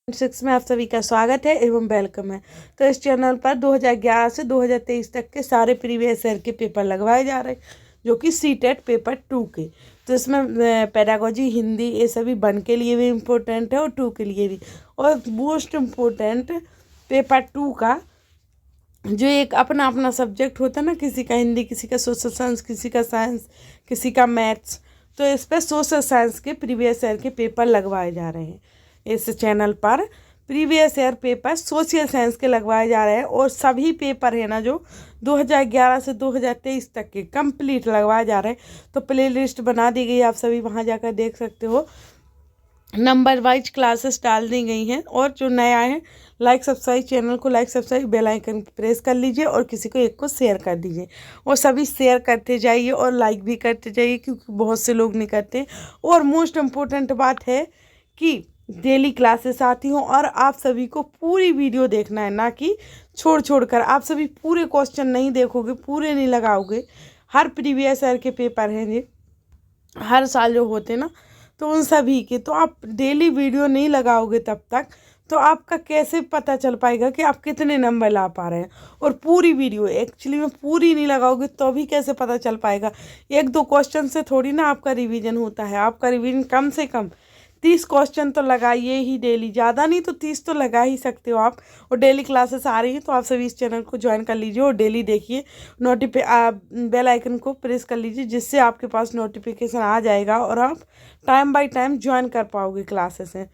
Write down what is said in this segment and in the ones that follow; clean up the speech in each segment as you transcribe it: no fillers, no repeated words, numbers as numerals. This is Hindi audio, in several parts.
6 में आप सभी का स्वागत है एवं वेलकम है। तो इस चैनल पर 2011 से 2023 तक के सारे प्रीवियस ईयर के पेपर लगवाए जा रहे हैं, जो कि सीटेट पेपर 2 के। तो इसमें पेडागोजी, हिंदी, ये सभी 1 के लिए भी इम्पोर्टेंट है और 2 के लिए भी। और मोस्ट इम्पोर्टेंट पेपर 2 का जो एक अपना अपना सब्जेक्ट होता है ना, किसी का हिंदी, किसी का सोशल साइंस, किसी का साइंस, किसी का मैथ्स, तो इस पर सोशल साइंस के प्रीवियस ईयर के पेपर लगवाए जा रहे हैं। इस चैनल पर previous year paper social science के लगवाए जा रहे हैं और सभी पेपर है ना जो 2011 से 2023 तक के कंप्लीट लगवाए जा रहे हैं। तो प्ले लिस्ट बना दी गई, आप सभी वहाँ जाकर देख सकते हो। नंबर वाइज क्लासेस डाल दी गई हैं। और जो नया है, लाइक सब्सक्राइब, चैनल को like subscribe, bell icon press कर लीजिए और किसी को एक को शेयर कर दीजिए। और सभी शेयर करते जाइए और लाइक भी करते जाइए, क्योंकि बहुत से लोग नहीं करते। और मोस्ट इम्पोर्टेंट बात है कि डेली क्लासेस आती हूँ और आप सभी को पूरी वीडियो देखना है, ना कि छोड़ छोड़ कर। आप सभी पूरे क्वेश्चन नहीं देखोगे, पूरे नहीं लगाओगे। हर प्रीवियस ईयर के पेपर हैं जी, हर साल जो होते ना, तो उन सभी के तो आप डेली वीडियो नहीं लगाओगे तब तक तो आपका कैसे पता चल पाएगा कि आप कितने नंबर ला पा रहे हैं। और पूरी वीडियो एक्चुअली में पूरी नहीं लगाओगे तो भी कैसे पता चल पाएगा। 1-2 क्वेश्चन से थोड़ी ना आपका रिवीजन होता है। आपका रिवीजन कम से कम 30 क्वेश्चन तो लगाइए ही डेली, ज़्यादा नहीं तो 30 तो लगा ही सकते हो आप। और डेली क्लासेस आ रही हैं तो आप सभी इस चैनल को ज्वाइन कर लीजिए और डेली देखिए। बेल आइकन को प्रेस कर लीजिए, जिससे आपके पास नोटिफिकेशन आ जाएगा और आप टाइम बाय टाइम ज्वाइन कर पाओगे क्लासेस हैं।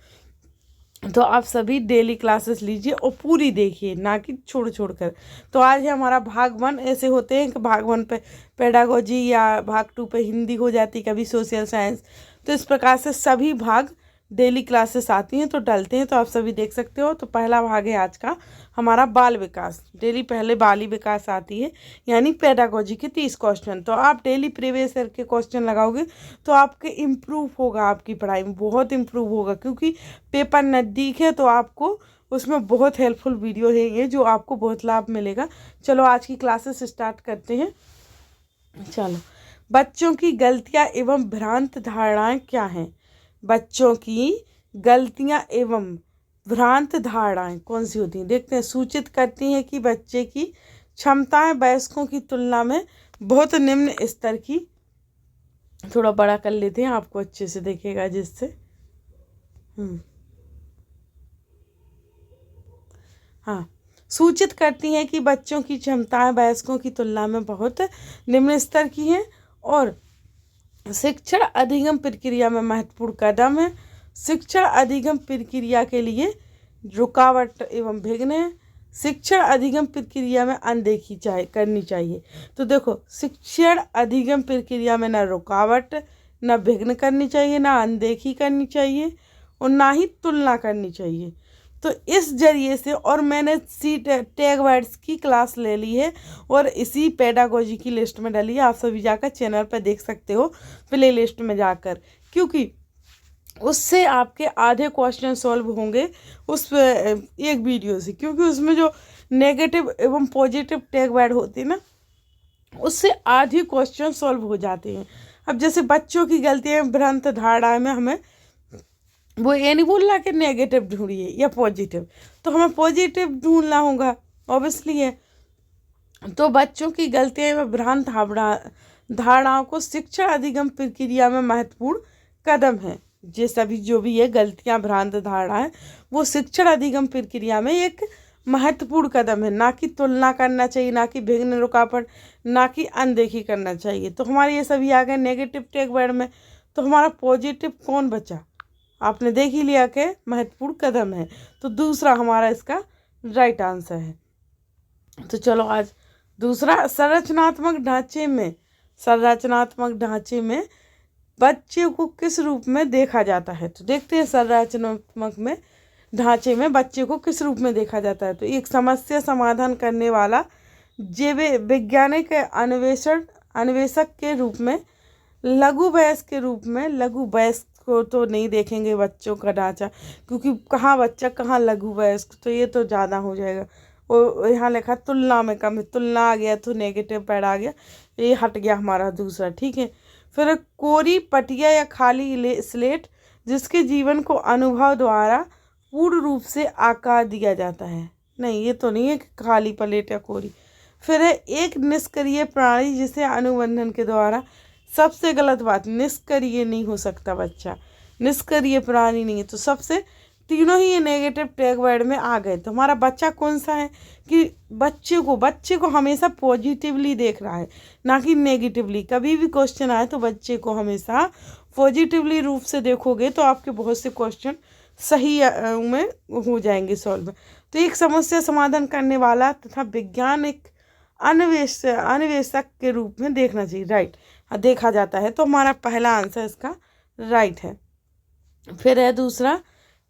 तो आप सभी डेली क्लासेस लीजिए और पूरी देखिए, ना कि छोड़ छोड़ कर। तो आज है हमारा भाग 1। ऐसे होते हैं कि भाग 1 पे पेडागोजी या भाग 2 पे हिंदी हो जाती, कभी सोशल साइंस। तो इस प्रकार से सभी भाग डेली क्लासेस आती हैं तो डलते हैं, तो आप सभी देख सकते हो। तो पहला भाग है आज का हमारा बाल विकास। डेली पहले बाल ही विकास आती है, यानी पेडागोजी के 30 क्वेश्चन। तो आप डेली प्रीवियस ईयर के क्वेश्चन लगाओगे तो आपके इम्प्रूव होगा, आपकी पढ़ाई में बहुत इम्प्रूव होगा, क्योंकि पेपर नज़दीक है। तो आपको उसमें बहुत हेल्पफुल वीडियो है ये, जो आपको बहुत लाभ मिलेगा। चलो आज की क्लासेस स्टार्ट करते हैं। चलो, बच्चों की गलतियाँ एवं भ्रांत धारणाएं क्या हैं। बच्चों की गलतियाँ एवं भ्रांत धारणाएं कौन सी होती हैं, देखते हैं। सूचित करती हैं कि बच्चे की क्षमताएं वयस्कों की तुलना में बहुत निम्न स्तर की। थोड़ा बड़ा कर लेते हैं, आपको अच्छे से देखेगा जिससे। हाँ, सूचित करती हैं कि बच्चों की क्षमताएं वयस्कों की तुलना में बहुत निम्न स्तर की हैं और शिक्षण अधिगम प्रक्रिया में महत्वपूर्ण कदम है। शिक्षण अधिगम प्रक्रिया के लिए रुकावट एवं विघ्न है। शिक्षण अधिगम प्रक्रिया में अनदेखी करनी चाहिए। तो देखो, शिक्षण अधिगम प्रक्रिया में ना रुकावट, ना विघ्न करनी चाहिए, ना अनदेखी करनी चाहिए और ना ही तुलना करनी चाहिए। तो इस जरिए से, और मैंने टैग वर्ड्स की क्लास ले ली है और इसी पेडागोजी की लिस्ट में डाली है। आप सभी जाकर चैनल पर देख सकते हो, प्ले लिस्ट में जाकर, क्योंकि उससे आपके आधे क्वेश्चन सॉल्व होंगे उस एक वीडियो से। क्योंकि उसमें जो नेगेटिव एवं पॉजिटिव टैग वर्ड होते हैं ना, उससे आधे क्वेश्चन सॉल्व हो जाते हैं। अब जैसे बच्चों की गलतियाँ भ्रांत धारणा में हमें वो ये नहीं बोल रहा कि नेगेटिव ढूंढिए या पॉजिटिव, तो हमें पॉजिटिव ढूंढना होगा, ऑब्वियसली है। तो बच्चों की गलतियाँ व भ्रांत धारणाओं को शिक्षण अधिगम प्रक्रिया में महत्वपूर्ण कदम है। ये सभी जो भी है गलतियाँ, भ्रांत धारणा है, वो शिक्षण अधिगम प्रक्रिया में एक महत्वपूर्ण कदम है। ना कि तुलना करना चाहिए, ना कि विघ्न, रुकावट, ना कि अनदेखी करना चाहिए। तो हमारे ये सभी आ गए नेगेटिव टैग वर्ड में। तो हमारा पॉजिटिव कौन बचा, आपने देख ही लिया कि महत्वपूर्ण कदम है। तो दूसरा हमारा इसका राइट आंसर है। तो चलो आज दूसरा, संरचनात्मक ढांचे में बच्चे को किस रूप में देखा जाता है। तो देखते हैं संरचनात्मक ढांचे में बच्चे को किस रूप में देखा जाता है। तो एक समस्या समाधान करने वाला जीव वैज्ञानिक अन्वेषक के रूप में, लघु वयस्क के रूप में। लघु वयस्क को तो नहीं देखेंगे बच्चों का ढांचा, क्योंकि कहाँ बच्चा कहाँ लघु वयस्क, तो ये तो ज़्यादा हो जाएगा। और यहाँ लिखा तुलना में कम है, तुलना आ गया तो नेगेटिव पैड आ गया, ये हट गया हमारा दूसरा, ठीक है। फिर कोरी पटिया या खाली स्लेट, जिसके जीवन को अनुभव द्वारा पूर्ण रूप से आकार दिया जाता है। नहीं, ये तो नहीं है कि खाली प्लेट या कोरी। फिर है एक निष्क्रिय प्राणी जिसे अनुबंधन के द्वारा, सबसे गलत बात, निष्क्रिय नहीं हो सकता बच्चा, निष्क्रिय प्राणी नहीं है। तो सबसे तीनों ही ये नेगेटिव टैग वर्ड में आ गए। तो हमारा बच्चा कौन सा है कि बच्चे को हमेशा पॉजिटिवली देख रहा है, ना कि नेगेटिवली। कभी भी क्वेश्चन आए तो बच्चे को हमेशा पॉजिटिवली रूप से देखोगे तो आपके बहुत से क्वेश्चन सही में हो जाएंगे सॉल्व। तो एक समस्या समाधान करने वाला तथा विज्ञान एक अन्वेषक के रूप में देखना चाहिए, राइट, देखा जाता है। तो हमारा पहला आंसर इसका राइट है। फिर है दूसरा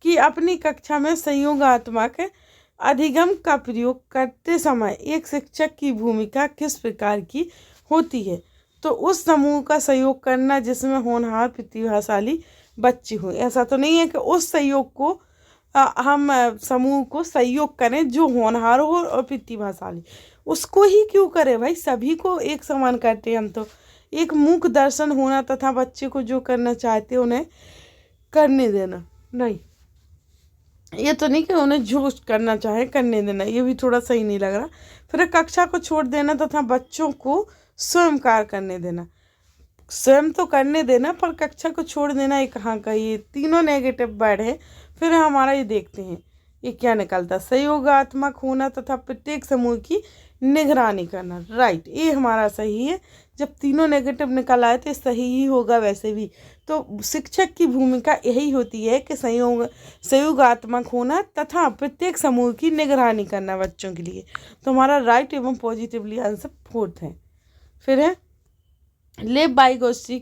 कि अपनी कक्षा में संयोगात्मक अधिगम का प्रयोग करते समय एक शिक्षक की भूमिका किस प्रकार की होती है। तो उस समूह का सहयोग करना जिसमें होनहार प्रतिभाशाली बच्चे हों। ऐसा तो नहीं है कि उस सहयोग को हम समूह को सहयोग करें जो होनहार हो और प्रतिभाशाली, उसको ही क्यों करें भाई, सभी को एक समान करते हैं हम। तो एक मूक दर्शन होना तथा बच्चे को जो करना चाहते उन्हें करने देना। नहीं, ये तो नहीं कि उन्हें जो करना चाहे करने देना, ये भी थोड़ा सही नहीं लग रहा। फिर कक्षा को छोड़ देना तथा बच्चों को स्वयं कार्य करने देना। स्वयं तो करने देना पर कक्षा को छोड़ देना, ये कहाँ का, ये तीनों नेगेटिव वर्ड है। फिर हमारा ये देखते हैं ये क्या निकलता, सहयोगात्मक होना तथा प्रत्येक समूह की निगरानी करना, राइट, ये हमारा सही है। जब तीनों नेगेटिव निकल आए तो सही ही होगा वैसे भी। तो शिक्षक की भूमिका यही होती है कि सहयोगात्मक होना तथा प्रत्येक समूह की निगरानी करना बच्चों के लिए। तो हमारा राइट एवं पॉजिटिवली आंसर फोर्थ है। फिर है लेव वाइगोत्स्की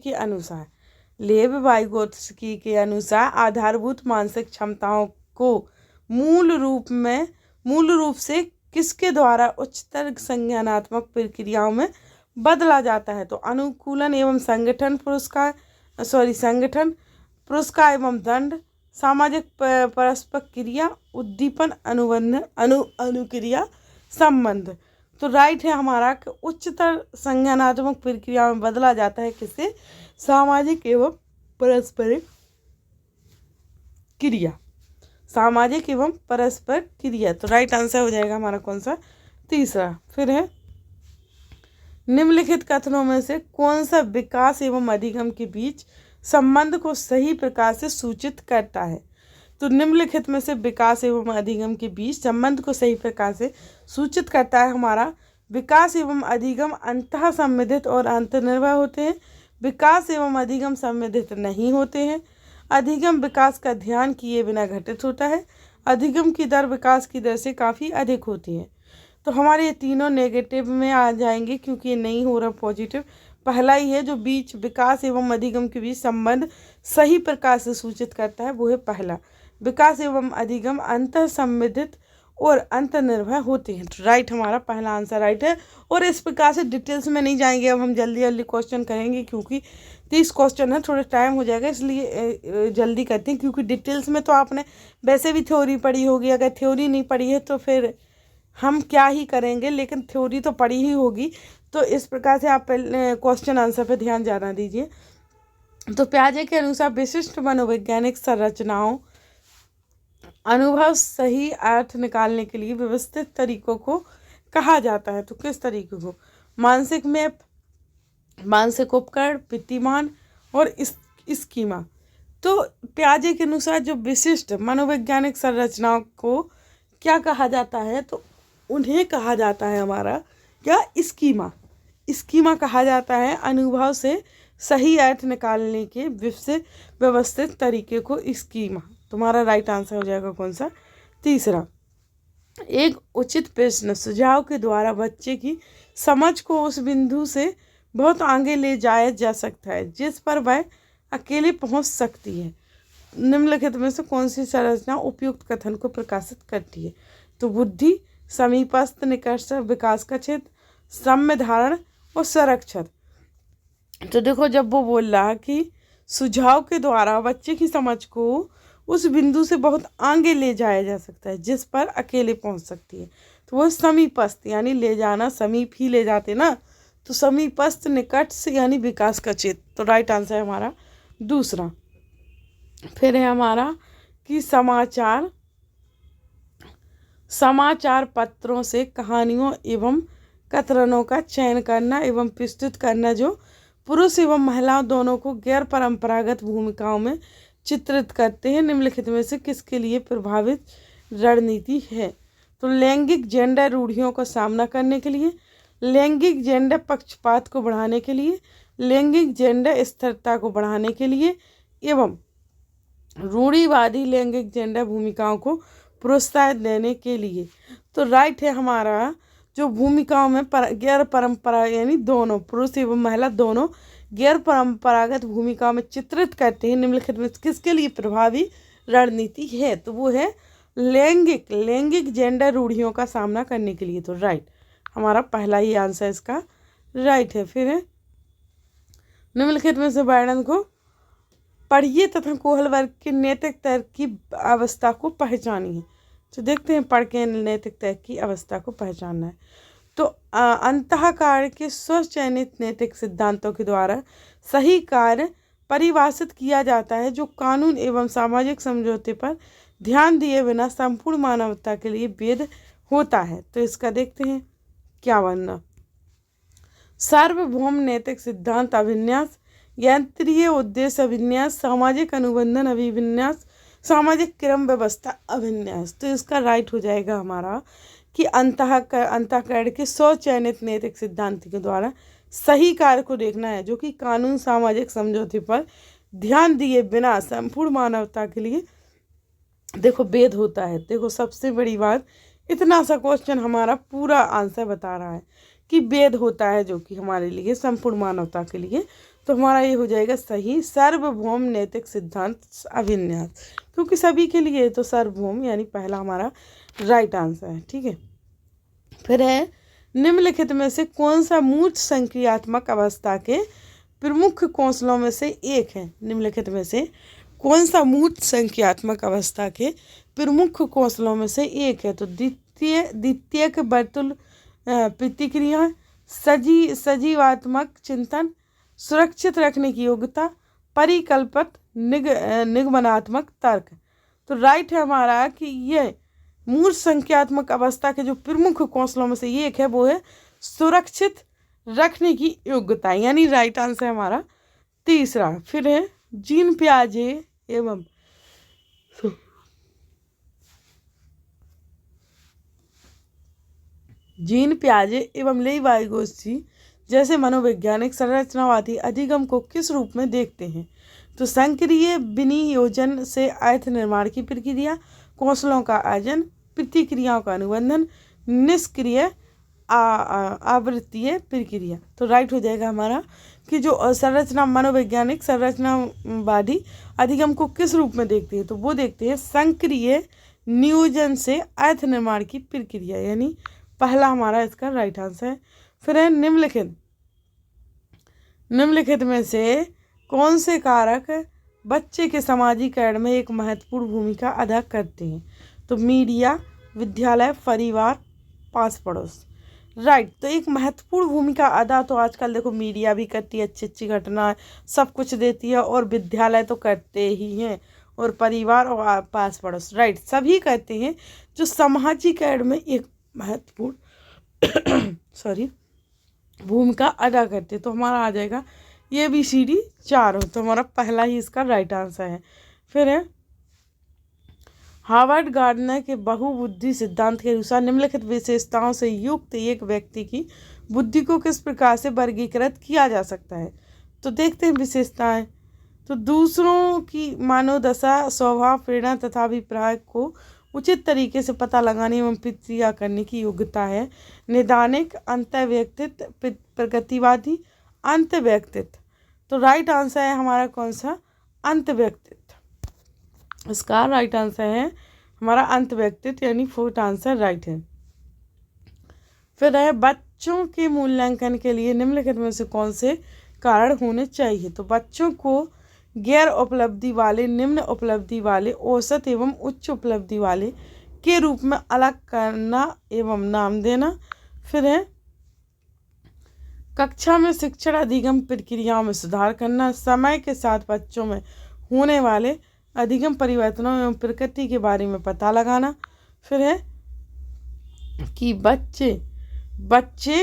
के अनुसार आधारभूत मानसिक क्षमताओं को मूल रूप से किसके द्वारा उच्चतर संज्ञानात्मक प्रक्रियाओं में बदला जाता है। तो अनुकूलन एवं संगठन पुरस्कार एवं दंड, सामाजिक परस्पर क्रिया, उद्दीपन, अनुबंधन, अनुक्रिया, संबंध। तो राइट है हमारा कि उच्चतर संज्ञानात्मक प्रक्रिया में बदला जाता है किसे, सामाजिक एवं परस्परिक क्रिया, सामाजिक एवं परस्पर क्रिया। तो राइट आंसर हो जाएगा हमारा कौन सा, तीसरा। फिर है निम्नलिखित कथनों में से कौन सा विकास एवं अधिगम के बीच संबंध को सही प्रकार से सूचित करता है। तो निम्नलिखित में से विकास एवं अधिगम के बीच संबंध को सही प्रकार से सूचित करता है हमारा, विकास एवं अधिगम अंतः संबंधित और अंतर्निर्भर होते हैं, विकास एवं अधिगम संबंधित नहीं होते हैं, अधिगम विकास का ध्यान किए बिना घटित होता है, अधिगम की दर विकास की दर से काफ़ी अधिक होती है। तो हमारे ये तीनों नेगेटिव में आ जाएंगे क्योंकि ये नहीं हो रहा पॉजिटिव। पहला ही है जो बीच विकास एवं अधिगम के बीच संबंध सही प्रकार से सूचित करता है, वो है पहला, विकास एवं अधिगम अंतः संबंधित और अंतर्निर्भर होते हैं। तो राइट हमारा पहला आंसर राइट है। और इस प्रकार से डिटेल्स में नहीं जाएंगे, अब हम जल्दी जल्दी क्वेश्चन करेंगे क्योंकि 30 क्वेश्चन है, थोड़ा टाइम हो जाएगा, इसलिए जल्दी करते हैं। क्योंकि डिटेल्स में तो आपने वैसे भी थ्योरी पढ़ी होगी, अगर थ्योरी नहीं पढ़ी है तो फिर हम क्या ही करेंगे, लेकिन थ्योरी तो पढ़ी ही होगी। तो इस प्रकार से आप क्वेश्चन आंसर पे ध्यान ज़्यादा दीजिए। तो पियाजे के अनुसार विशिष्ट मनोवैज्ञानिक संरचनाओं अनुभव सही अर्थ निकालने के लिए व्यवस्थित तरीकों को कहा जाता है। तो किस तरीके को, मानसिक मैप, मानसिक उपकरण, प्रतिमान और स्कीमा। तो पियाजे के अनुसार जो विशिष्ट मनोवैज्ञानिक संरचनाओं को क्या कहा जाता है, तो उन्हें कहा जाता है हमारा क्या, स्कीमा कहा जाता है अनुभव से सही अर्थ निकालने के व्यवस्थित तरीके को स्कीमा। तुम्हारा राइट आंसर हो जाएगा कौन सा, तीसरा। एक उचित प्रश्न सुझाव के द्वारा बच्चे की समझ को उस बिंदु से बहुत आगे ले जाया जा सकता है जिस पर वह अकेले पहुंच सकती है। निम्नलिखित में से कौन सी संरचना उपयुक्त कथन को प्रकाशित करती है। तो बुद्धि, समीपस्थ निकट विकास का क्षेत्र, सम्य धारण और संरक्षण। तो देखो जब वो बोल रहा कि सुझाव के द्वारा बच्चे की समझ को उस बिंदु से बहुत आगे ले जाया जा सकता है जिस पर अकेले पहुंच सकती है, तो वो समीपस्थ यानी ले जाना, समीप ही ले जाते ना, तो समीपस्थ निकट से यानी विकास का क्षेत्र। तो राइट आंसर है हमारा दूसरा। फिर है हमारा कि समाचार समाचार पत्रों से कहानियों एवं कथनों का चयन करना एवं प्रस्तुत करना जो पुरुष एवं महिलाओं दोनों को गैर परंपरागत भूमिकाओं में चित्रित करते हैं, निम्नलिखित में से किसके लिए प्रभावित रणनीति है? तो लैंगिक जेंडर रूढ़ियों का सामना करने के लिए, लैंगिक जेंडर पक्षपात को बढ़ाने के लिए, लैंगिक जेंडर स्थिरता को बढ़ाने के लिए एवं रूढ़िवादी लैंगिक जेंडर भूमिकाओं को प्रोत्साहन देने के लिए। तो राइट है हमारा जो भूमिकाओं में गैर परंपरा यानी दोनों पुरुष एवं महिला दोनों गैर परंपरागत भूमिकाओं में चित्रित करते हैं, निम्नलिखित में किसके लिए प्रभावी रणनीति है? तो वो है लैंगिक जेंडर रूढ़ियों का सामना करने के लिए। तो राइट हमारा पहला ही आंसर इसका राइट है। फिर है निम्नलिखित में से वर्णन को पढ़िए तथा कोहल वर्ग के नैतिक तर्क की अवस्था को पहचानिए। तो देखते हैं पढ़ के नैतिक तर्क की अवस्था को पहचानना है। तो अंतःकार के स्वचयनित नैतिक सिद्धांतों के द्वारा सही कार्य परिभाषित किया जाता है जो कानून एवं सामाजिक समझौते पर ध्यान दिए बिना संपूर्ण मानवता के लिए वैध होता है। तो इसका देखते हैं क्या बनना। सार्वभौम नैतिक सिद्धांत अभिन्यास, यंत्रीय उद्देश्य अभिन्यास, सामाजिक अनुबंधन अभिविन्यास, सामाजिक क्रम व्यवस्था अभिन्यास। तो इसका राइट हो जाएगा हमारा कि अंतःकरण के स्वचयनित नैतिक सिद्धांत के द्वारा सही कार्य को देखना है जो कि कानून सामाजिक समझौते पर ध्यान दिए बिना संपूर्ण मानवता के लिए देखो वैध होता है। देखो सबसे बड़ी बात, इतना सा क्वेश्चन हमारा पूरा आंसर बता रहा है कि वैध होता है जो कि हमारे लिए संपूर्ण मानवता के लिए। तो हमारा ये हो जाएगा सही सार्वभौम नैतिक सिद्धांत अभिन्यास, क्योंकि सभी के लिए तो सार्वभौम यानी पहला हमारा राइट आंसर है। ठीक है। फिर है निम्नलिखित में से कौन सा मूर्त संक्रियात्मक अवस्था के प्रमुख कौशलों में से एक है? निम्नलिखित में से कौन सा मूर्त संक्रियात्मक अवस्था के प्रमुख कौशलों में से एक है? तो द्वितीयक वर्तुल प्रतिक्रिया, सजीवात्मक चिंतन, सुरक्षित रखने की योग्यता, परिकल्पित निगमनात्मक तर्क। तो राइट है हमारा कि ये मूर्त संख्यात्मक अवस्था के जो प्रमुख कौशलों में से एक है वो है सुरक्षित रखने की योग्यता, यानी राइट आंसर है हमारा तीसरा। फिर है जीन पियाजे एवं लेई वाइगोत्स्की जैसे मनोवैज्ञानिक संरचनावादी अधिगम को किस रूप में देखते हैं? तो संक्रिय विनियोजन से अर्थ निर्माण की प्रक्रिया, कौशलों का अर्जन, प्रतिक्रियाओं का अनुबंधन, निष्क्रिय आवृत्तीय प्रक्रिया। तो राइट हो जाएगा हमारा कि जो संरचना मनोवैज्ञानिक संरचनावादी अधिगम को किस रूप में देखते हैं? तो वो देखते हैं संक्रिय नियोजन से अर्थ निर्माण की प्रक्रिया, यानी पहला हमारा इसका राइट आंसर है। फिर है निम्नलिखित में से कौन से कारक बच्चे के समाजीकरण में एक महत्वपूर्ण भूमिका अदा करते हैं? तो मीडिया, विद्यालय, परिवार, पास पड़ोस। राइट। तो एक महत्वपूर्ण भूमिका अदा तो आजकल देखो मीडिया भी करती है, अच्छी अच्छी घटना सब कुछ देती है, और विद्यालय तो करते ही हैं, और परिवार और पास पड़ोस राइट सभी करते हैं जो समाजीकरण में एक महत्वपूर्ण भूमिका अदा करते। तो हमारा आ जाएगा ये ABCD 4 हो, तो हमारा पहला ही इसका राइट आंसर है। फिर है हार्वर्ड गार्डनर के बहुबुद्धि सिद्धांत के अनुसार निम्नलिखित विशेषताओं से युक्त एक व्यक्ति की बुद्धि को किस प्रकार से वर्गीकृत किया जा सकता है? तो देखते हैं विशेषताएं। तो दूसरों की मनोदशा, स्वभाव, प्रेरणा तथा अभिप्राय को उचित तरीके से पता लगाने एवं प्रतिक्रिया करने की योग्यता है। निदानिक, अंतर्व्यक्तित्व, प्रगतिवादी, अंतर्व्यक्तित्व। तो राइट आंसर है हमारा कौन सा? अंतर्व्यक्तित्व। इसका राइट आंसर है हमारा अंतर्व्यक्तित्व, यानी फोर्थ आंसर राइट है। फिर है बच्चों के मूल्यांकन के लिए निम्नलिखित में से कौन से कारण होने चाहिए? तो बच्चों को गैर उपलब्धि वाले, निम्न उपलब्धि वाले, औसत एवं उच्च उपलब्धि वाले के रूप में अलग करना एवं नाम देना। फिर है कक्षा में शिक्षण अधिगम प्रक्रियाओं में सुधार करना, समय के साथ बच्चों में होने वाले अधिगम परिवर्तनों एवं प्रकृति के बारे में पता लगाना। फिर है कि बच्चे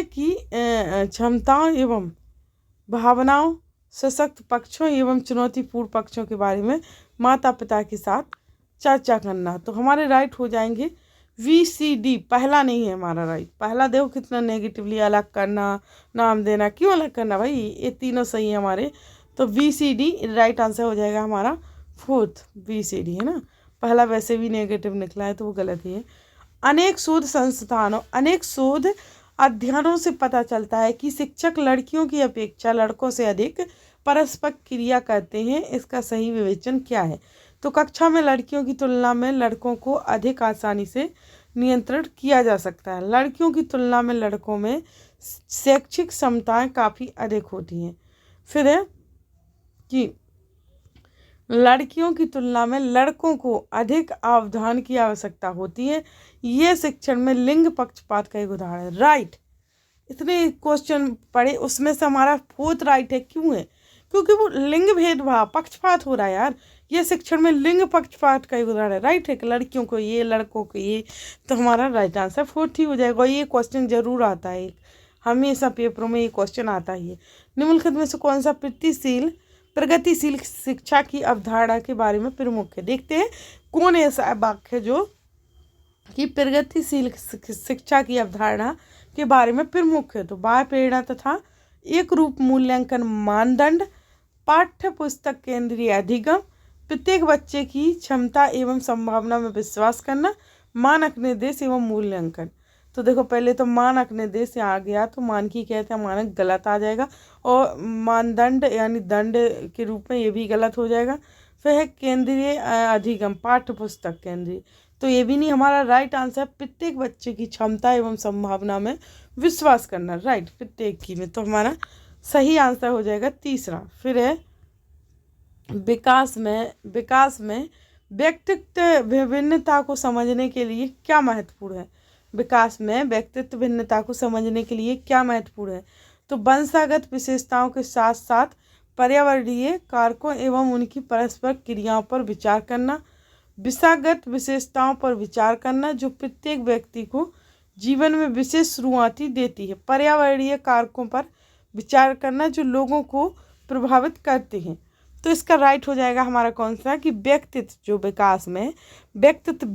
की क्षमताओं एवं भावनाओं, सशक्त पक्षों एवं चुनौतीपूर्ण पक्षों के बारे में माता पिता के साथ चर्चा करना। तो हमारे राइट हो जाएंगे VCD। पहला नहीं है हमारा राइट। पहला देखो कितना नेगेटिवली, अलग करना, नाम देना, क्यों अलग करना भाई, ये तीनों सही है हमारे। तो VCD राइट आंसर हो जाएगा हमारा फोर्थ, VCD है ना। पहला वैसे भी नेगेटिव निकला है तो वो गलत ही है। अनेक शोध अध्ययनों से पता चलता है कि शिक्षक लड़कियों की अपेक्षा लड़कों से अधिक परस्पर क्रिया करते हैं। इसका सही विवेचन क्या है? तो कक्षा में लड़कियों की तुलना में लड़कों को अधिक आसानी से नियंत्रण किया जा सकता है। लड़कियों की तुलना में लड़कों में शैक्षिक क्षमताएं काफ़ी अधिक होती हैं। फिर है कि लड़कियों की तुलना में लड़कों को अधिक अवधान की आवश्यकता होती है। ये शिक्षण में लिंग पक्षपात का एक उदाहरण है। राइट, इतने क्वेश्चन पढ़े उसमें से हमारा फोर्थ राइट है। क्यों है? क्योंकि वो लिंग भेदभाव, पक्षपात हो रहा है यार। ये शिक्षण में लिंग पक्षपात का एक उदाहरण है। राइट है कि लड़कियों को ये, लड़कों को ये, तो हमारा राइट आंसर फोर्थ ही हो जाएगा। ये क्वेश्चन जरूर आता है, हमेशा पेपरों में ये क्वेश्चन आता ही है। निम्नलिखित में से कौन सा प्रगतिशील शिक्षा की अवधारणा के बारे में प्रमुख है? देखते हैं कौन ऐसा वाक्य है जो कि प्रगतिशील शिक्षा की अवधारणा के बारे में प्रमुख है। तो बाह्य प्रेरणा तथा एक रूप मूल्यांकन मानदंड, पाठ्य पुस्तक केंद्रीय अधिगम, प्रत्येक बच्चे की क्षमता एवं संभावना में विश्वास करना, मानक निर्देश एवं मूल्यांकन। तो देखो पहले तो मानक निर्देश यहाँ आ गया तो मानकी कहते हैं, मानक गलत आ जाएगा, और मानदंड यानी दंड के रूप में ये भी गलत हो जाएगा। फिर है केंद्रीय अधिगम, पाठ्य पुस्तक केंद्रीय, तो ये भी नहीं हमारा राइट आंसर। प्रत्येक बच्चे की क्षमता एवं संभावना में विश्वास करना, राइट, प्रत्येक की में, तो हमारा सही आंसर हो जाएगा तीसरा। फिर है विकास में व्यक्तित्व भिन्नता को समझने के लिए क्या महत्वपूर्ण है? विकास में व्यक्तित्व भिन्नता को समझने के लिए क्या महत्वपूर्ण है? तो वंशागत विशेषताओं के साथ साथ पर्यावरणीय कारकों एवं उनकी परस्पर क्रियाओं पर विचार करना, विषयगत विशेषताओं पर विचार करना जो प्रत्येक व्यक्ति को जीवन में विशेष शुरुआती देती है, पर्यावरणीय कारकों पर विचार करना जो लोगों को प्रभावित करते हैं। तो इसका राइट हो जाएगा हमारा कौन सा, कि व्यक्तित्व, जो विकास में व्यक्तित्व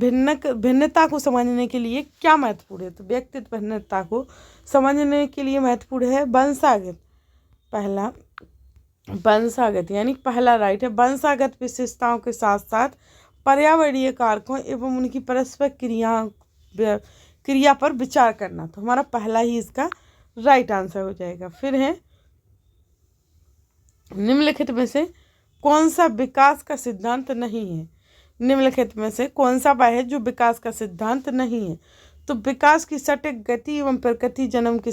भिन्नता को समझने के लिए क्या महत्वपूर्ण है? तो व्यक्तित्व भिन्नता को समझने के लिए महत्वपूर्ण है वंशागत यानी पहला राइट है। वंशागत विशेषताओं के साथ साथ पर्यावरणीय कारकों एवं उनकी परस्पर क्रिया पर विचार करना, तो हमारा पहला ही इसका राइट आंसर हो जाएगा। फिर है निम्नलिखित में से कौन सा विकास का सिद्धांत नहीं है? निम्नलिखित में से कौन सा वह है जो विकास का सिद्धांत नहीं है? तो विकास की सटीक गति एवं प्रकृति जन्म के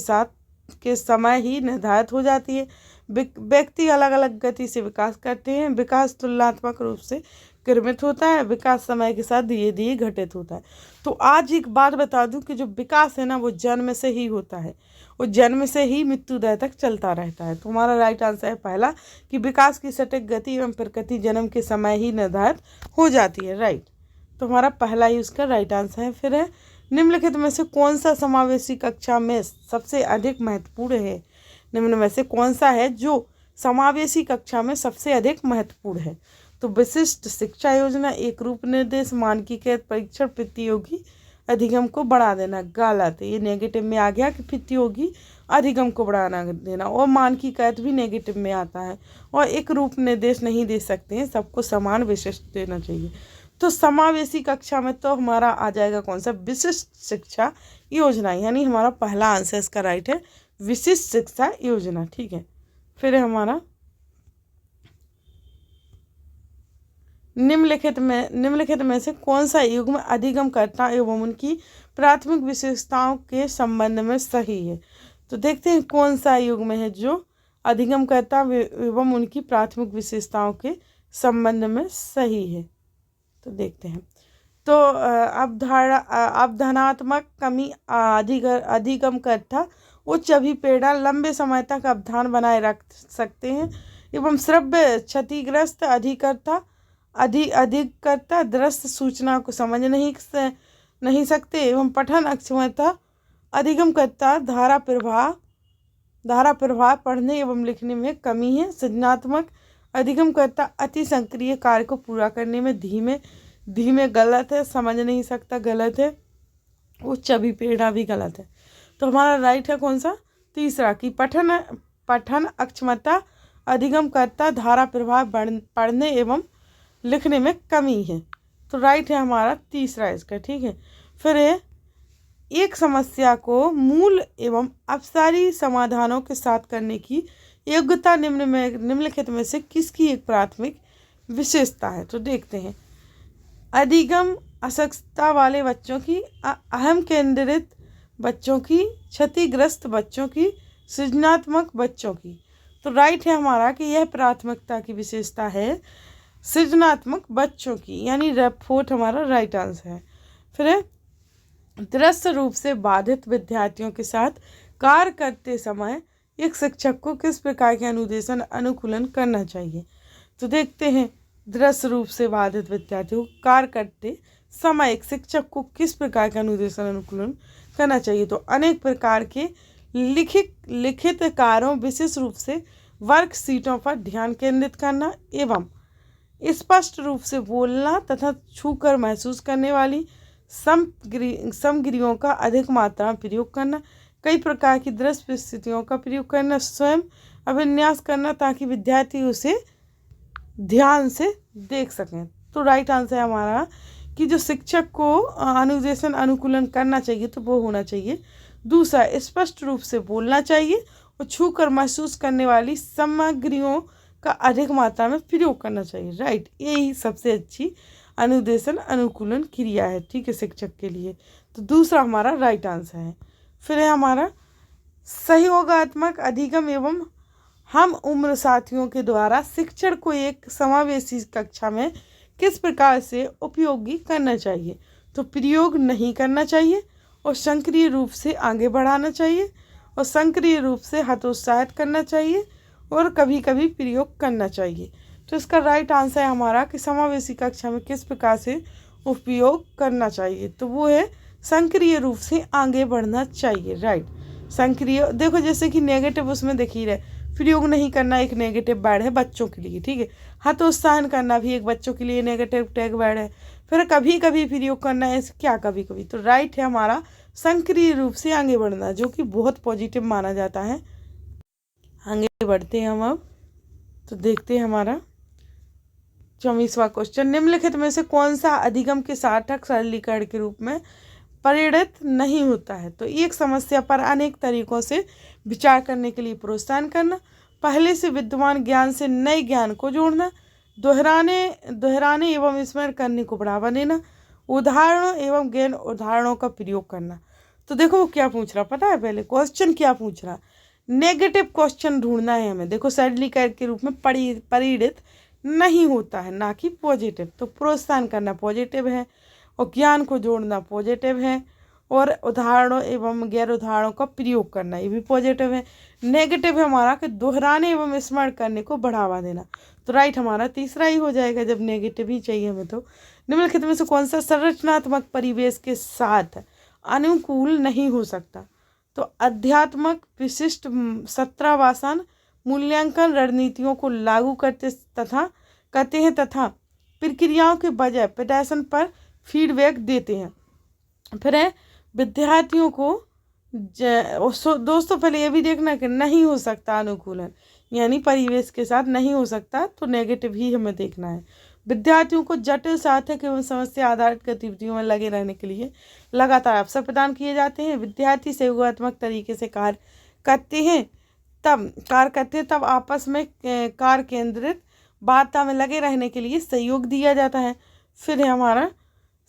समय ही निर्धारित हो जाती है। व्यक्ति अलग अलग गति से विकास करते हैं। विकास तुलनात्मक रूप से क्रमित होता है। विकास समय के साथ धीरे धीरे घटित होता है। तो आज एक बात बता दूं कि जो विकास है ना वो जन्म से ही होता है, वो जन्म से ही मृत्युदय तक चलता रहता है। तो हमारा राइट आंसर है पहला, कि विकास की सटीक गति एवं प्रकृति जन्म के समय ही निर्धारित हो जाती है, राइट। तो हमारा पहला ही उसका राइट आंसर है। फिर है निम्नलिखित में से कौन सा समावेशी कक्षा में सबसे अधिक महत्वपूर्ण है? निम्न में से कौन सा है जो समावेशी कक्षा में सबसे अधिक महत्वपूर्ण है? तो विशिष्ट शिक्षा योजना, एक रूप निर्देश, मानकीकृत परीक्षण, प्रतियोगी अधिगम को बढ़ा देना। गलत है, ये नेगेटिव में आ गया कि प्रतियोगी अधिगम को बढ़ाना देना, और मानकीकृत भी नेगेटिव में आता है, और एक रूप निर्देश नहीं दे सकते हैं, सबको समान विशिष्ट देना चाहिए। तो समावेशी कक्षा में तो हमारा आ जाएगा कौन सा, विशिष्ट शिक्षा योजना, यानी हमारा पहला आंसर इसका राइट है, विशिष्ट शिक्षा योजना, ठीक है। फिर है हमारा निम्नलिखित में से कौन सा युग्म अधिगमकर्ता एवं उनकी प्राथमिक विशेषताओं के संबंध में सही है? तो देखते हैं कौन सा युग्म है जो अधिगमकर्ता एवं उनकी प्राथमिक विशेषताओं के संबंध में सही है। तो देखते हैं, तो अवधारणात्मक कमी अधिगमकर्ता उच्च अभिप्रेरणा, लंबे समय तक अवधान बनाए रख सकते हैं, एवं श्रव्य क्षतिग्रस्त अधिकर्ता दृश्य सूचना को समझ नहीं नहीं सकते एवं पठन अक्षमता अधिगमकर्ता धारा प्रवाह पढ़ने एवं लिखने में कमी है। सृजनात्मक अधिगमकर्ता अति सक्रिय कार्य को पूरा करने में धीमे गलत है, समझ नहीं सकता गलत है, उच्च अभिप्रेरणा भी गलत है। तो हमारा राइट है कौन सा? तीसरा कि पठन अक्षमता अधिगमकर्ता धारा प्रवाह पढ़ने एवं लिखने में कमी है। तो राइट है हमारा तीसरा इसका। ठीक है, फिर एक समस्या को मूल एवं अपसारी समाधानों के साथ करने की योग्यता निम्नलिखित में से किसकी एक प्राथमिक विशेषता है? तो देखते हैं। अधिगम अक्षमता वाले बच्चों की, अहम केंद्रित बच्चों की, क्षतिग्रस्त बच्चों की, सृजनात्मक बच्चों की। तो राइट है हमारा कि यह प्राथमिकता की विशेषता है सृजनात्मक बच्चों की, यानी फोर्थ हमारा राइट आंसर है। फिर दृश्य रूप से बाधित विद्यार्थियों के साथ कार्य करते समय एक शिक्षक को किस प्रकार के अनुदेशन अनुकूलन करना चाहिए? तो देखते हैं, दृश्य रूप से बाधित विद्यार्थियों को कार्य करते समय एक शिक्षक को किस प्रकार का अनुदेशन अनुकूलन करना चाहिए? तो अनेक प्रकार के लिखित कार्यों, विशेष रूप से वर्कशीटों पर ध्यान केंद्रित करना एवं स्पष्ट रूप से बोलना तथा छूकर महसूस करने वाली सामग्रियों का अधिक मात्रा में प्रयोग करना, कई प्रकार की दृश्य स्थितियों का प्रयोग करना, स्वयं अभिन्यास करना ताकि विद्यार्थी उसे ध्यान से देख सकें। तो राइट आंसर है हमारा कि जो शिक्षक को अनुदेशन अनुकूलन करना चाहिए तो वो होना चाहिए दूसरा, स्पष्ट रूप से बोलना चाहिए और छूकर महसूस करने वाली सामग्रियों का अधिक मात्रा में प्रयोग करना चाहिए। राइट, यही सबसे अच्छी अनुदेशन अनुकूलन क्रिया है। ठीक है, शिक्षक के लिए। तो दूसरा हमारा राइट आंसर है। फिर है हमारा सहयोगात्मक अधिगम एवं हम उम्र साथियों के द्वारा शिक्षण को एक समावेशी कक्षा में किस प्रकार से उपयोगी करना चाहिए? तो प्रयोग नहीं करना चाहिए और सक्रिय रूप से आगे बढ़ाना चाहिए और सक्रिय रूप से हतोत्साहित करना चाहिए और कभी कभी प्रयोग करना चाहिए। तो इसका राइट आंसर है हमारा कि समावेशी कक्षा में किस प्रकार से उपयोग करना चाहिए? तो वो है सक्रिय रूप से आगे बढ़ना चाहिए। राइट, सक्रिय, देखो जैसे कि नेगेटिव उसमें देख ही रहे, प्रयोग नहीं करना एक नेगेटिव वर्ड है बच्चों के लिए। ठीक है, हतोत्साहन करना भी एक बच्चों के लिए नेगेटिव टैग वर्ड है। फिर कभी कभी प्रयोग करना है, क्या कभी कभी? तो राइट है हमारा सक्रिय रूप से आगे बढ़ना, जो कि बहुत पॉजिटिव माना जाता है। आगे बढ़ते हैं हम अब। तो देखते हैं हमारा 24वां क्वेश्चन, निम्नलिखित में से कौन सा अधिगम के सार्थक सरलीकरण के रूप में परिणत नहीं होता है? तो एक समस्या पर अनेक तरीकों से विचार करने के लिए प्रोत्साहन करना, पहले से विद्यमान ज्ञान से नए ज्ञान को जोड़ना, दोहराने एवं स्मरण करने को बढ़ावा देना, उदाहरणों एवं गैर उदाहरणों का प्रयोग करना। तो देखो वो क्या पूछ रहा, पता है पहले क्वेश्चन क्या पूछ रहा? नेगेटिव क्वेश्चन ढूंढना है हमें। देखो सरलीकरण के रूप में परिणत नहीं होता है, ना कि पॉजिटिव। तो प्रोत्साहन करना पॉजिटिव है और ज्ञान को जोड़ना पॉजिटिव है और उदाहरणों एवं गैर उदाहरणों का प्रयोग करना ये भी पॉजिटिव है। नेगेटिव है हमारा कि दोहराने एवं स्मरण करने को बढ़ावा देना। तो राइट हमारा तीसरा ही हो जाएगा जब नेगेटिव ही चाहिए हमें। तो निम्नलिखित में से कौन सा संरचनात्मक परिवेश के साथ अनुकूल नहीं हो सकता? तो अध्यात्मक विशिष्ट सत्रावासन मूल्यांकन रणनीतियों को लागू करते हैं तथा प्रक्रियाओं के बजाय प्रदर्शन पर फीडबैक देते हैं। फिर है विद्यार्थियों को दोस्तों पहले ये भी देखना कि नहीं हो सकता अनुकूलन, यानी परिवेश के साथ नहीं हो सकता, तो नेगेटिव ही हमें देखना है। विद्यार्थियों को जटिल सार्थक एवं समस्या आधारित गतिविधियों में लगे रहने के लिए लगातार अवसर प्रदान किए जाते हैं। विद्यार्थी सहयोगात्मक तरीके से कार्य करते हैं तब आपस में कार्य केंद्रित वार्ता में लगे रहने के लिए सहयोग दिया जाता है। फिर है हमारा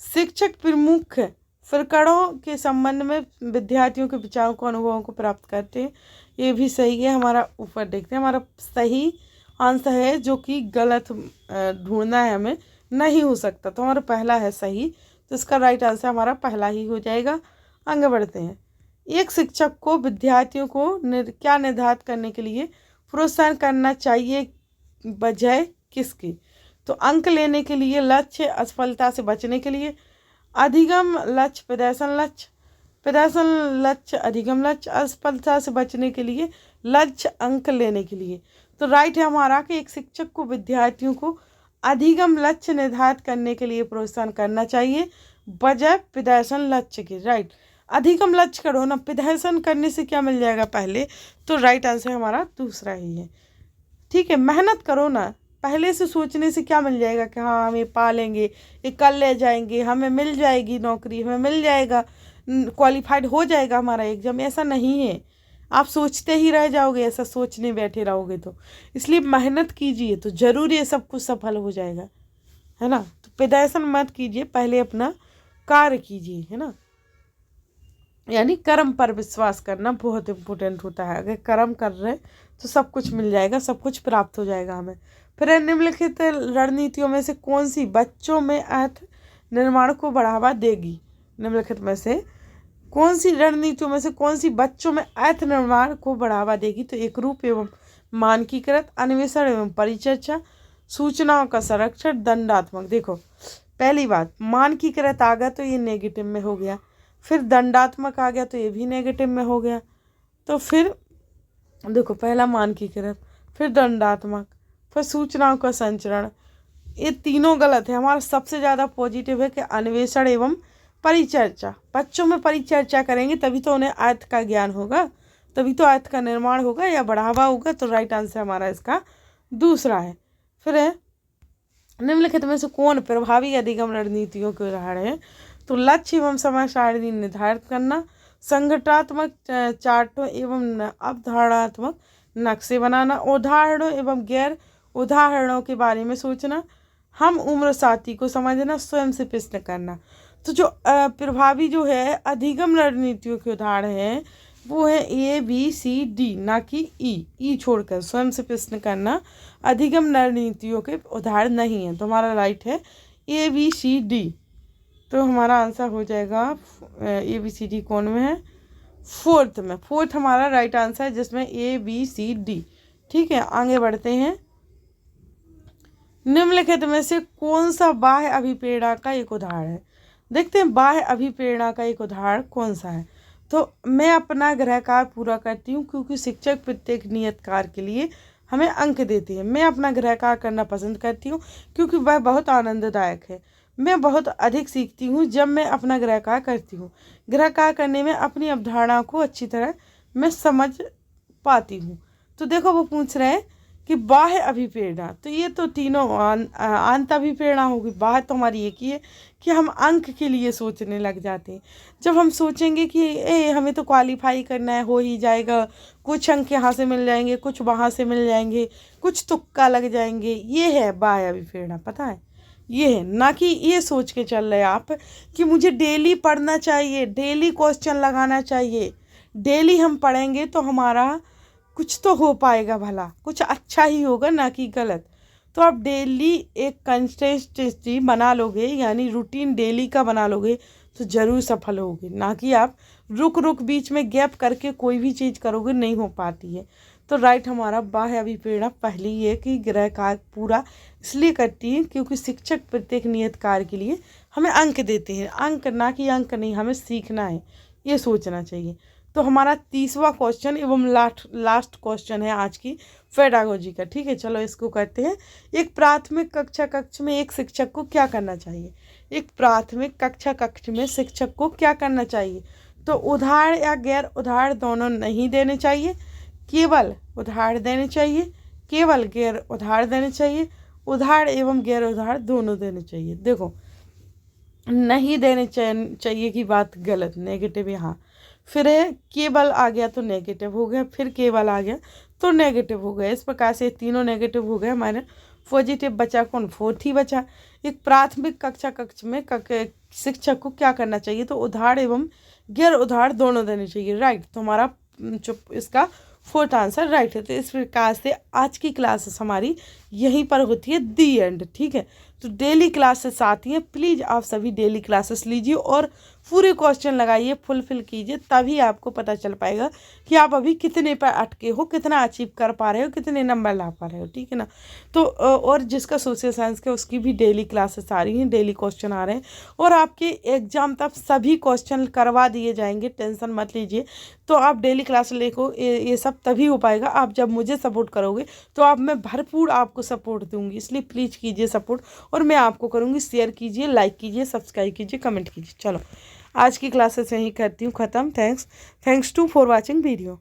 शिक्षक प्रमुख प्रकरणों के संबंध में विद्यार्थियों के विचारों को अनुभवों को प्राप्त करते हैं, ये भी सही है। हमारा ऊपर देखते हैं, हमारा सही आंसर है जो कि गलत ढूंढना है हमें, नहीं हो सकता। तो हमारा पहला है सही, तो इसका राइट आंसर हमारा पहला ही हो जाएगा। आगे बढ़ते हैं। एक शिक्षक को विद्यार्थियों को क्या निर्धारित करने के लिए प्रोत्साहन करना चाहिए बजाय किसके? तो अंक लेने के लिए, लक्ष्य असफलता से बचने के लिए, अधिगम लक्ष्य प्रदर्शन लक्ष्य, प्रदर्शन लक्ष्य अधिगम लक्ष्य, असफलता से बचने के लिए, लक्ष्य अंक लेने के लिए। तो राइट है हमारा कि एक शिक्षक को विद्यार्थियों को अधिगम लक्ष्य निर्धारित करने के लिए प्रोत्साहन करना चाहिए बजाय प्रदर्शन लक्ष्य के। राइट, अधिगम लक्ष्य करो ना, प्रदर्शन करने से क्या मिल जाएगा पहले, तो राइट आंसर हमारा दूसरा ही है। ठीक है, मेहनत करो ना, पहले से सोचने से क्या मिल जाएगा कि हाँ हम ये पा लेंगे, ये कर ले जाएंगे, हमें मिल जाएगी नौकरी, हमें मिल जाएगा, क्वालिफाइड हो जाएगा हमारा एग्जाम, ऐसा नहीं है। आप सोचते ही रह जाओगे, ऐसा सोचने बैठे रहोगे तो। इसलिए मेहनत कीजिए तो ज़रूर ये सब कुछ सफल हो जाएगा, है ना। तो प्रदर्शन मत कीजिए, पहले अपना कार्य कीजिए, है ना। यानी कर्म पर विश्वास करना बहुत इम्पोर्टेंट होता है। अगर कर्म कर रहे तो सब कुछ मिल जाएगा, सब कुछ प्राप्त हो जाएगा हमें। फिर निम्नलिखित रणनीतियों में से कौन सी बच्चों में अर्थ निर्माण को बढ़ावा देगी? निम्नलिखित में से कौन सी रणनीतियों में से कौन सी बच्चों में अर्थ निर्माण को बढ़ावा देगी? तो एक रूप एवं मानकीकृत, अन्वेषण एवं परिचर्चा, सूचनाओं का संरक्षण, दंडात्मक। देखो पहली बात, मानकीकृत आ गया तो ये नेगेटिव में हो गया, फिर दंडात्मक आ गया तो ये भी नेगेटिव में हो गया। तो फिर देखो पहला मानकीकृत, फिर दंडात्मक, फिर सूचनाओं का संचरण, ये तीनों गलत है। हमारा सबसे ज़्यादा पॉजिटिव है कि अन्वेषण एवं परिचर्चा। बच्चों में परिचर्चा करेंगे तभी तो उन्हें अर्थ का ज्ञान होगा, तभी तो अर्थ का निर्माण होगा या बढ़ावा होगा। तो राइट आंसर हमारा इसका दूसरा है। फिर है निम्नलिखित में से कौन प्रभावी अधिगम रणनीतियों के उदाहरण है? तो लक्ष्य एवं समय सारणी निर्धारित करना, संगठनात्मक चार्टों एवं अवधारणात्मक नक्शे बनाना, उदाहरणों एवं गैर उदाहरणों के बारे में सोचना, हम उम्र साथी को समझना, स्वयं से प्रश्न करना। तो जो प्रभावी जो है अधिगम रणनीतियों के उदाहरण हैं वो है ABCD, ना कि ई छोड़कर। स्वयं से प्रश्न करना अधिगम रणनीतियों के उदाहरण नहीं है। तो हमारा राइट है ABCD। तो हमारा आंसर हो जाएगा ABCD कौन में है? फोर्थ में। फोर्थ हमारा राइट आंसर है जिसमें ABCD। ठीक है, आगे बढ़ते हैं। निम्नलिखित में से कौन सा बाह्य अभिप्रेरणा का एक उदाहरण है? देखते हैं बाह्य अभिप्रेरणा का एक उदाहरण कौन सा है। तो मैं अपना गृह कार्य पूरा करती हूँ क्योंकि शिक्षक प्रत्येक नियत कार्य के लिए हमें अंक देते हैं। मैं अपना गृह कार्य करना पसंद करती हूँ क्योंकि वह बहुत आनंददायक है। मैं बहुत अधिक सीखती हूँ जब मैं अपना गृह कार्य करती हूँ। गृह कार्य करने में अपनी अवधारणा को अच्छी तरह मैं समझ पाती हूँ। तो देखो वो पूछ रहे हैं कि बाह्य अभिप्रेरणा, तो ये तो तीनों अंत अभिप्रेरणा होगी। बाह्य तो हमारी एक ही है कि हम अंक के लिए सोचने लग जाते हैं। जब हम सोचेंगे कि हमें तो क्वालिफाई करना है, हो ही जाएगा, कुछ अंक यहाँ से मिल जाएंगे, कुछ वहाँ से मिल जाएंगे, कुछ तुक्का लग जाएंगे, ये है बाह्य अभिप्रेरणा। पता है ये है, ना कि ये सोच के चल रहे आप कि मुझे डेली पढ़ना चाहिए, डेली क्वेश्चन लगाना चाहिए। डेली हम पढ़ेंगे तो हमारा कुछ तो हो पाएगा, भला कुछ अच्छा ही होगा, ना कि गलत। तो आप डेली एक कंसिस्टेंसी बना लोगे, यानी रूटीन डेली का बना लोगे तो ज़रूर सफल होगे, ना कि आप रुक रुक बीच में गैप करके कोई भी चीज़ करोगे, नहीं हो पाती है। तो राइट हमारा बाह्य अभिप्रेरणा पहली है कि गृह कार्य पूरा इसलिए करती है क्योंकि शिक्षक प्रत्येक नियत कार्य के लिए हमें अंक देते हैं। अंक ना कि अंक नहीं, हमें सीखना है, ये सोचना चाहिए। तो हमारा तीसरा क्वेश्चन एवं लास्ट क्वेश्चन है आज की पेडागोजी का। ठीक है, चलो इसको करते हैं। एक प्राथमिक कक्ष में एक शिक्षक को क्या करना चाहिए? एक प्राथमिक कक्ष में शिक्षक को क्या करना चाहिए? तो उदाहरण या गैर उदाहरण दोनों नहीं देने चाहिए, केवल उदाहरण देने चाहिए, केवल गैर उदाहरण देने चाहिए, उदाहरण एवं गैर उदाहरण दोनों देने चाहिए। देखो नहीं देने चाहिए की बात गलत, नेगेटिव यहाँ। फिर है केवल आ गया तो नेगेटिव हो गया, फिर केवल आ गया तो नेगेटिव हो गया। इस प्रकार से तीनों नेगेटिव हो गए, हमारे पॉजिटिव बचा कौन? फोर्थ ही बचा। एक प्राथमिक कक्ष में शिक्षक को क्या करना चाहिए? तो उदाहरण एवं गैर उदाहरण दोनों देने चाहिए। राइट, तो हमारा इसका फोर्थ आंसर राइट है। तो इस प्रकार से आज की क्लासेस हमारी यहीं पर होती है, दी एंड। ठीक है, तो डेली क्लासेस आती हैं, प्लीज़ आप सभी डेली क्लासेस लीजिए और पूरे क्वेश्चन लगाइए, फुलफिल कीजिए, तभी आपको पता चल पाएगा कि आप अभी कितने पर अटके हो, कितना अचीव कर पा रहे हो, कितने नंबर ला पा रहे हो, ठीक है ना। तो और जिसका सोशल साइंस का उसकी भी डेली क्लासेस आ रही हैं, डेली क्वेश्चन आ रहे हैं, और आपके एग्जाम तक सभी क्वेश्चन करवा दिए जाएंगे, टेंशन मत लीजिए। तो आप डेली क्लास लेको, ये सब तभी हो पाएगा आप जब मुझे सपोर्ट करोगे। तो आप, मैं भरपूर आपको सपोर्ट दूंगी, इसलिए प्लीज़ कीजिए सपोर्ट, और मैं आपको करूँगी। शेयर कीजिए, लाइक कीजिए, सब्सक्राइब कीजिए, कमेंट कीजिए। चलो आज की क्लासेस यहीं करती हूँ ख़त्म। Thanks to for watching video.